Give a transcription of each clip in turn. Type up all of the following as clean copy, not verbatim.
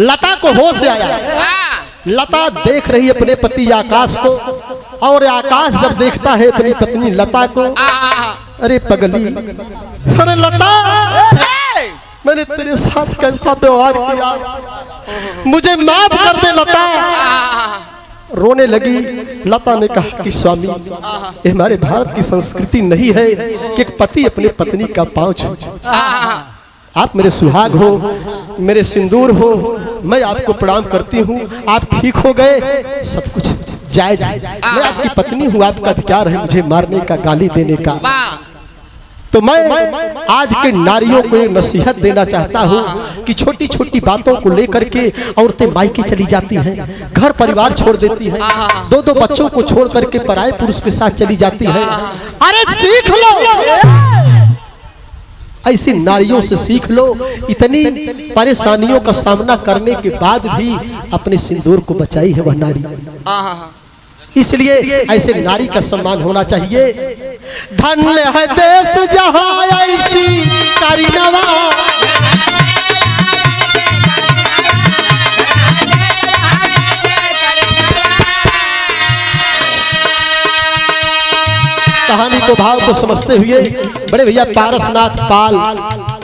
लता को होश आया। लता देख रही अपने पति आकाश को, और आकाश जब देखता है अपनी पत्नी लता को, अरे पगली, अरे लता, मैंने तेरे साथ कैसा व्यवहार किया, मुझे माफ कर दे लता। रोने लगी। लता ने कहा कि स्वामी, ये हमारे भारत की संस्कृति नहीं है कि एक पति अपने पत्नी का पांव छूए। आप मेरे सुहाग हो, मेरे सिंदूर हो, मैं आपको प्रणाम करती हूँ। आप ठीक हो गए, सब कुछ जायज है। मैं आपकी पत्नी हूँ, आपका अधिकार है मुझे मारने का, गाली देने का। तो मैं आज के नारियों को एक नसीहत देना चाहता हूँ कि छोटी छोटी बातों को लेकर के औरतें मायके चली जाती हैं, घर परिवार छोड़ देती हैं, दो दो बच्चों को छोड़ करके पराये पुरुष के साथ चली जाती हैं। अरे सीख लो, ऐसी नारियों से सीख लो। इतनी परेशानियों का सामना करने के बाद भी अपने सिंदूर को बचाई है वह नारी। इसलिए ऐसे नारी का सम्मान होना चाहिए। धन्य है देश जहां ऐसी कारीनवा, कहानी को भाव को समझते हुए बड़े भैया पारसनाथ पाल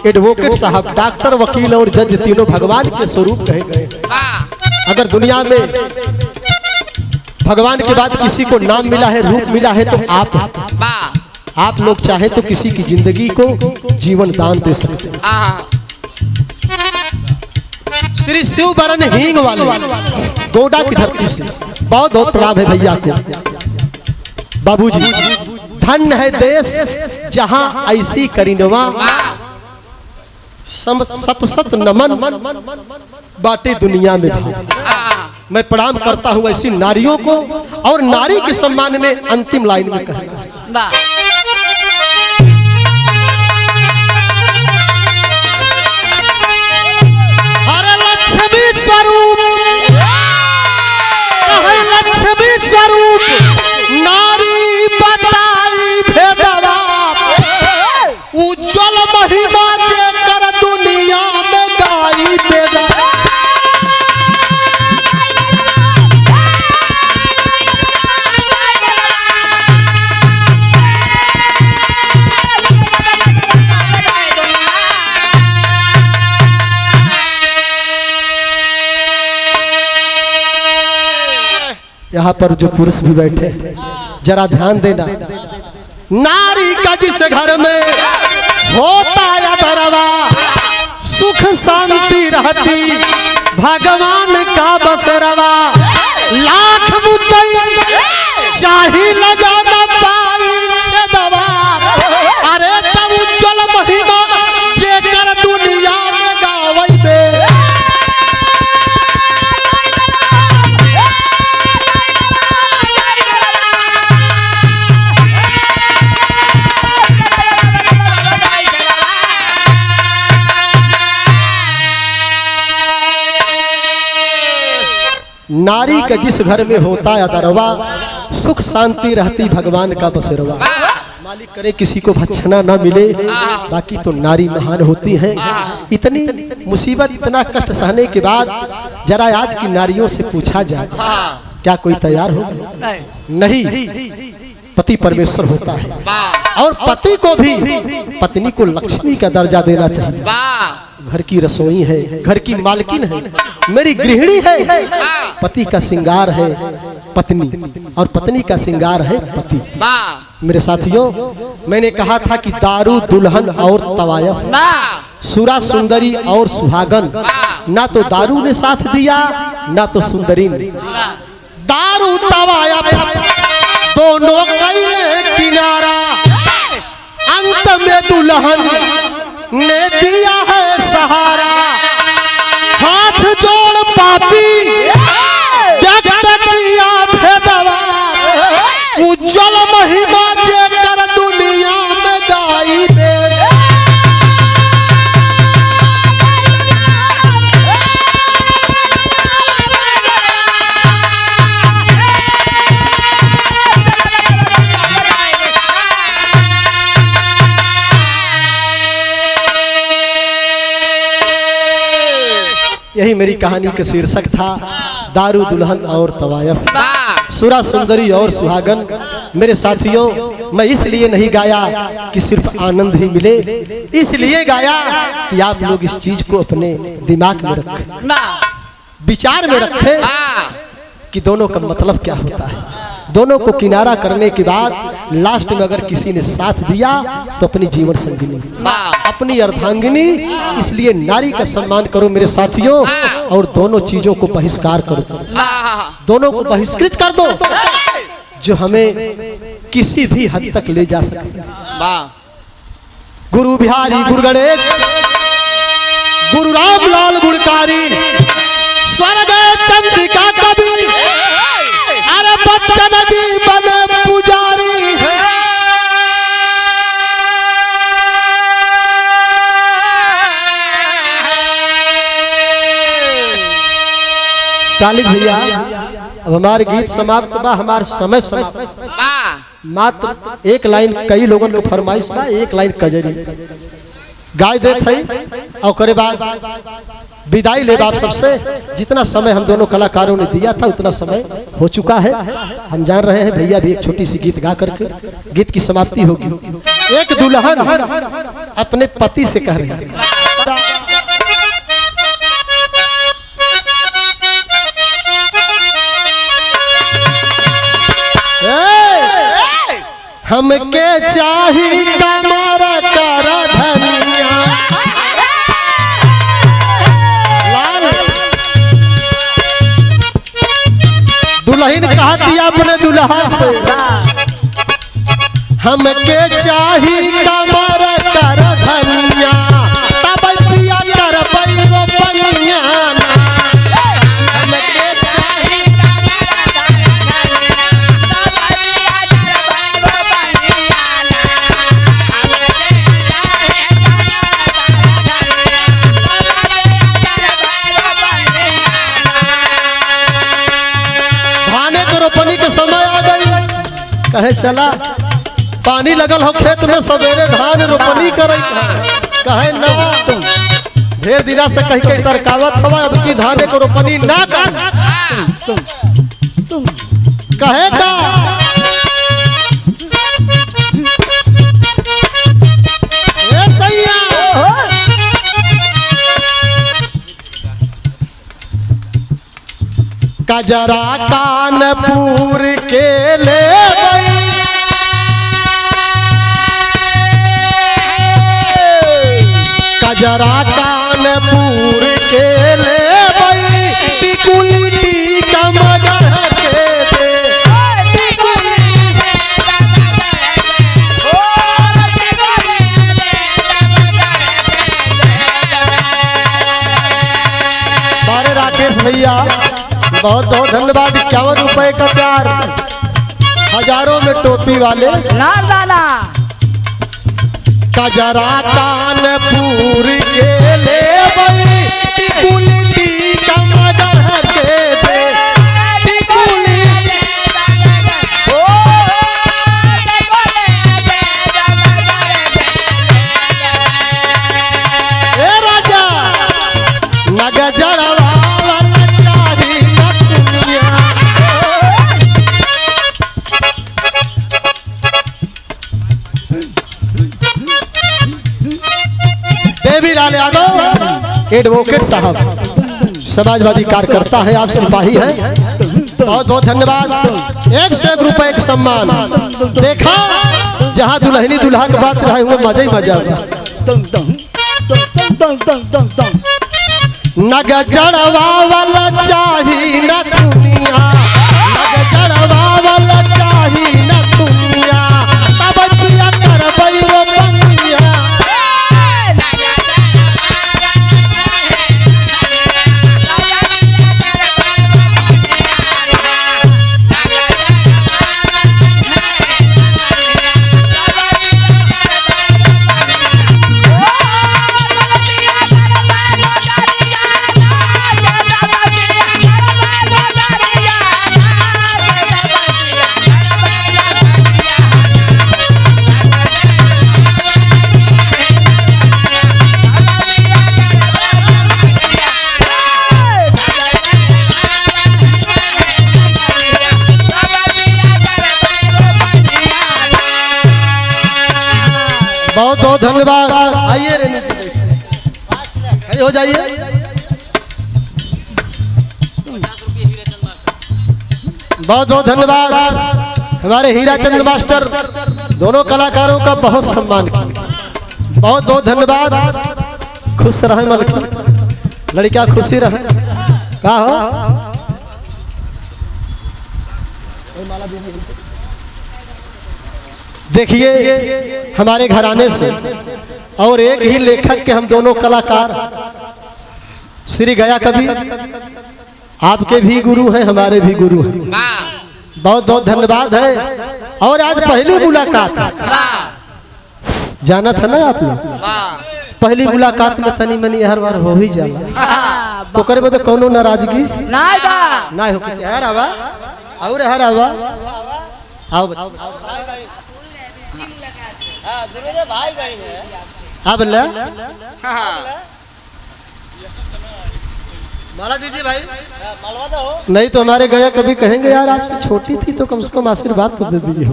एडवोकेट साहब, डॉक्टर, वकील और जज तीनों भगवान के स्वरूप कहे गए। अगर दुनिया में भगवान के बाद किसी को नाम मिला है, रूप मिला है, तो आप लोग चाहे तो किसी की जिंदगी को जीवन दान दे सकते हैं। श्री शिव बरन हींग वाले गोडा की धरती से बहुत बहुत प्रणाम है भैया को। बाबूजी, धन्य है देश जहां ऐसी करीनवा, सत सत नमन बाटे दुनिया में भाई। मैं प्रणाम करता हूं ऐसी नारियों को, और नारी के सम्मान में अंतिम लाइन में कहना है, अरे लक्ष्मी स्वरूप, लक्ष्मी स्वरूप नारी बताई भेदवा, उज्जवल महिमा जे कर दुनिया में गाई भेदवा। यहाँ पर जो पुरुष भी बैठे, जरा ध्यान देना। नारी का जिस घर में होता या दरवा, सुख शांति रहती भगवान का बसरवा। लाख मुद्दई चाही लगा न पाई छेदवा, अरे तब उज्जवल महिमा जे कर दुनिया में गावई बे। नारी का जिस घर में होता है दरवा, सुख शांति रहती भगवान का बसेरवा। मालिक करे किसी को भत्सना ना मिले, बाकी तो नारी महान होती है। इतनी मुसीबत, इतना कष्ट सहने के बाद जरा आज की नारियों से पूछा जाए, क्या कोई तैयार हो? नहीं, पति परमेश्वर होता है, और पति को भी पत्नी को लक्ष्मी का दर्जा देना चाहिए। घर की रसोई है, घर की मालकिन है, मेरी गृहिणी है। पति का श्रृंगार है पत्नी, और पत्नी का श्रृंगार है पति। मेरे साथियों, मैंने कहा था कि दारू दुल्हन और तवायफ, सुरा सुंदरी और सुहागन। ना तो दारू ने साथ दिया, ना तो सुंदरी ने। दारू तवायफ दोनों कईले किनारा, अंत में दुल्हन ने दिया है सहारा। हाथ जोड़ पापी व्यक्त किया भेदवा, उज्जवल महिमा जे कर दुनिया में गाई बे। यही मेरी कहानी का शीर्षक था, दारू दुल्हन और तवायफ, सुरा सुंदरी और सुहागन। मेरे साथियों, मैं इसलिए नहीं गाया कि सिर्फ आनंद ही मिले, इसलिए गाया कि आप लोग इस चीज को अपने दिमाग में रखें, विचार में रखें कि दोनों का मतलब क्या होता है। दोनों को किनारा करने के बाद लास्ट में अगर किसी ने साथ दिया तो अपनी जीवन संगिनी, अपनी अर्धांगिनी। इसलिए नारी का सम्मान करो मेरे साथियों, और दोनों चीजों को बहिष्कार करो, दोनों को बहिष्कृत कर दो जो हमें किसी भी हद तक ले जा सकते हैं। गुरु बिहारी, गुरु गणेश, गुरु रामलाल गुणकारी, स्वर्ग चंद्रिका कवि, अरे बच्चन जीवन पुजारी, सालिक भैया, अब हमारे गीत समाप्त बा, हमार समय समाप्त। मात्र एक लाइन कई लोगों को फरमाइश बा, एक लाइन कजरी गाय दे थई, और करे बाद विदाई ले बाप सबसे। जितना समय हम दोनों कलाकारों ने दिया था उतना समय हो चुका है। हम जान रहे हैं भैया भी एक छोटी सी गीत गा करके गीत की समाप्ति होगी। एक दुल्हन अपने पति से कह रही है, हमके चाही कमर कर धनिया, दुल्हन कहा दिया अपने दुल्हा से, हमके चाही कमर कर धनिया, तब पिया कर पैरो बनिया, हमके चाही रोपनी के समय आ गई, कहे चला पानी लगल हो खेत में, सवेरे धान रोपनी करे, कहे ना ढेर दिना से कह के टरकावत हवा, अब की धाने को रोपनी ना कर, कहे का ए सैया कजरा कानपुर के ले गई, कजरा कानपुर के ले गई, टिकुली टीका मगर के दे, सारे राकेश भैया बहुत बहुत धन्यवाद। 51 रुपए का प्यार, हजारों में टोपी वाले लाला, कजरा कानपुर के ले गई, टिकुली टीका मगर के दे, टिकुली ए राजा मग जड़वा लाल यादव एडवोकेट साहब, समाजवादी कार्यकर्ता है, आप सिपाही हैं, बहुत बहुत धन्यवाद। 101 रुपए का सम्मान। देखा जहाँ दुल्हनी दुल्हा की बात रहा हुए मजा ही मजा। नग जड़वा वाला चाही न दुनिया, नग जड़वा वाला चाही न दुनिया, तब पिया कर बैरो बनिया, खड़े हो जाइए। बहुत बहुत धन्यवाद हमारे हीराचंद मास्टर, दोनों कलाकारों का बहुत सम्मान किया। बहुत बहुत धन्यवाद। खुश रहे मलकी, लड़का खुशी रहे। का हो देखिए हमारे घराने से और एक ही लेखक के हम दोनों कलाकार, श्री गया कवि आपके भी गुरु हैं, हमारे भी गुरु हैं। बहुत बहुत धन्यवाद है। और आज पहली मुलाकात है, जाना था ना आप लोग, पहली मुलाकात में तनी मनी हर बार हो ही जाला, तो करे में तो कोनो नाराजगी ना हो के हर आवा और हर आवा आओ अब ले माला दीजिए भाई। नहीं तो हमारे गया कभी कहेंगे यार आपसे छोटी थी तो कम से कम आशीर्वाद तो दे दीजिए।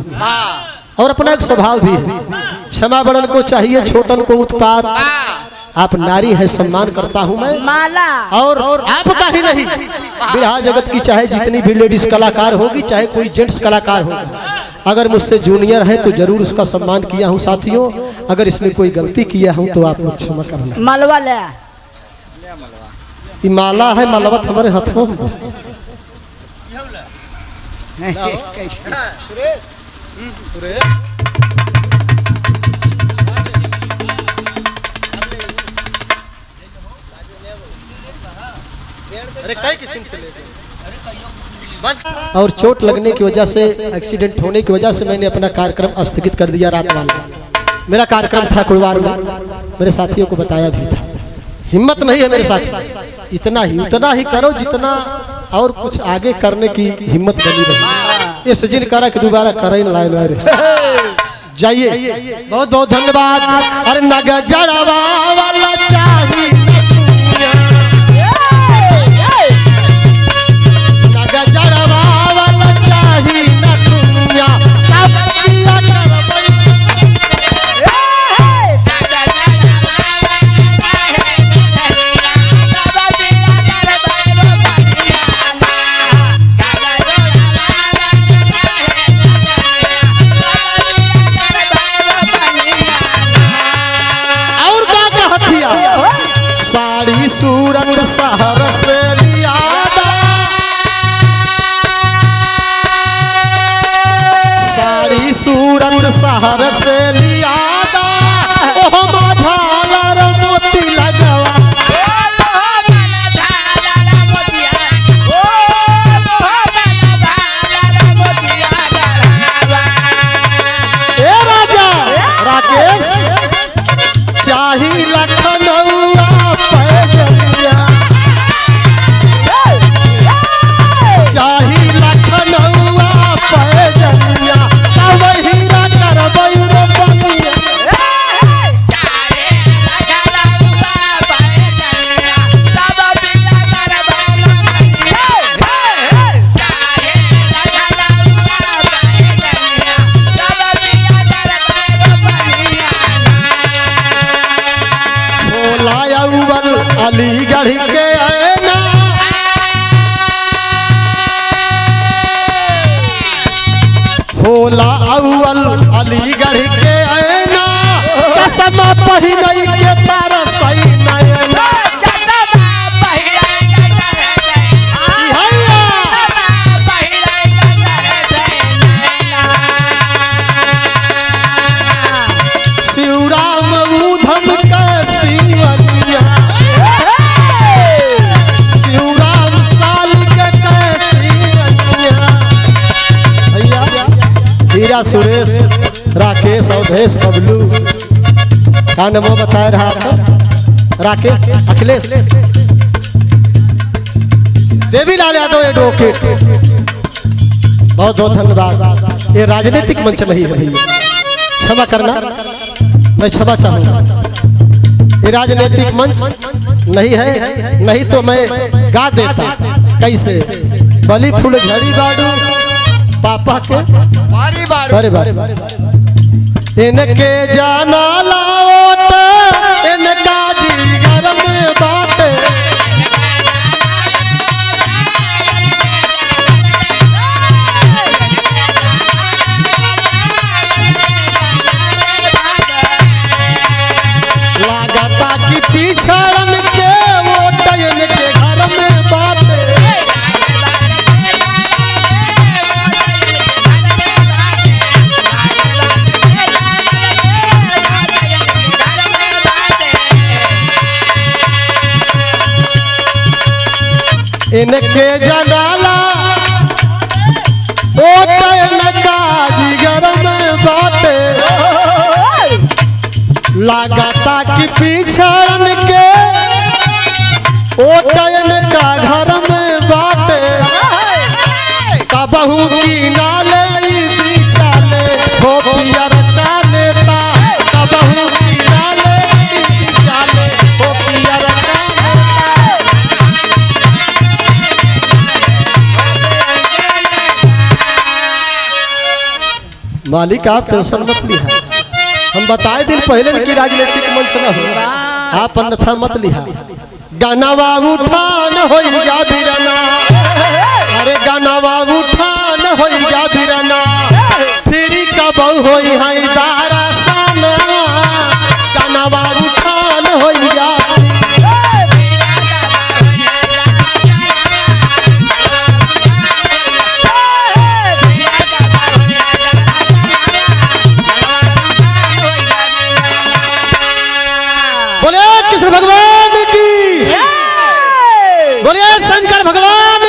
और अपना एक स्वभाव भी है, क्षमा बड़न को चाहिए छोटन को उत्पाद। आप नारी है, सम्मान करता हूं मैं माला। और आपका ही नहीं, बिरहा जगत की चाहे जितनी भी लेडीज कलाकार होगी, चाहे कोई जेंट्स कलाकार होगा, अगर मुझसे जूनियर है तो जरूर उसका सम्मान किया हूं। साथियों अगर इसने कोई गलती किया हूं तो आप लोग क्षमा करना। मालवा ले माला है, मालवत हमारे हाथों में। अरे कई किस्म से लेते बस। और चोट लगने की वजह से, एक्सीडेंट होने की वजह से मैंने अपना कार्यक्रम स्थगित कर दिया। रात वाला मेरा कार्यक्रम था कुड़वार में, मेरे साथियों को बताया भी था। हिम्मत नहीं है मेरे साथी, उतना ही करो जितना और कुछ आगे करने की हिम्मत बनी रही। इस जिन करा कि दोबारा करे लाइन रे जाइए। बहुत बहुत धन्यवाद। अरे नग जड़वा वाला चाहिए, नग जड़वा वाला चाहिए न दुनिया सूरत शहर से लियादा, साड़ी सूरत शहर से लियादा, ओह माझालर मोती लगवा। ए राजा राकेश चाही लखनऊआ पैजनिया, चाही लखनऊआ पैजनिया, तब हीरा करबई रे बनिया। अलीगढ़ के आना, होला अव्वल अलीगढ़ के आना, कसम पहिनई के तारा सही नयना। शिवराम ऊधम का सिवनिया, हीरा सुरेश राकेश अवधेश बबलू का नमो बताया रहा था, राकेश अखिलेश देवी लाल यादव एडवोकेट। बहुत बहुत धन्यवाद। ये राजनीतिक मंच नहीं है भैया, क्षमा करना, मैं क्षमा चाहूंगा। ये राजनीतिक मंच नहीं है, नहीं तो मैं गा देता। कैसे बली फूल झड़ी बाड़ू पापा के बारी बारी, इनके जाना लाओट, इनके इनके जनाला ओ टन का जिगर में बाटे लगाता कि पिछड़न के ओ टन का घर में बाटे कबहू की नाले बिचाले हो पियर का नेता कबहू की नाले बिचाले हो पियर का मालिक आप टेंशन मत लिहा हम बताए दिन पहले न कि राजनीतिक मंच न हो आप अन्यथा मत लिहा गानावा उठान होइगा बिरना अरे गानावा उठान होइगा बिरना फिरी कबहू होई हाई दारा साना गानावा उठान होइगा कृष्ण भगवान की बोलिए शंकर भगवान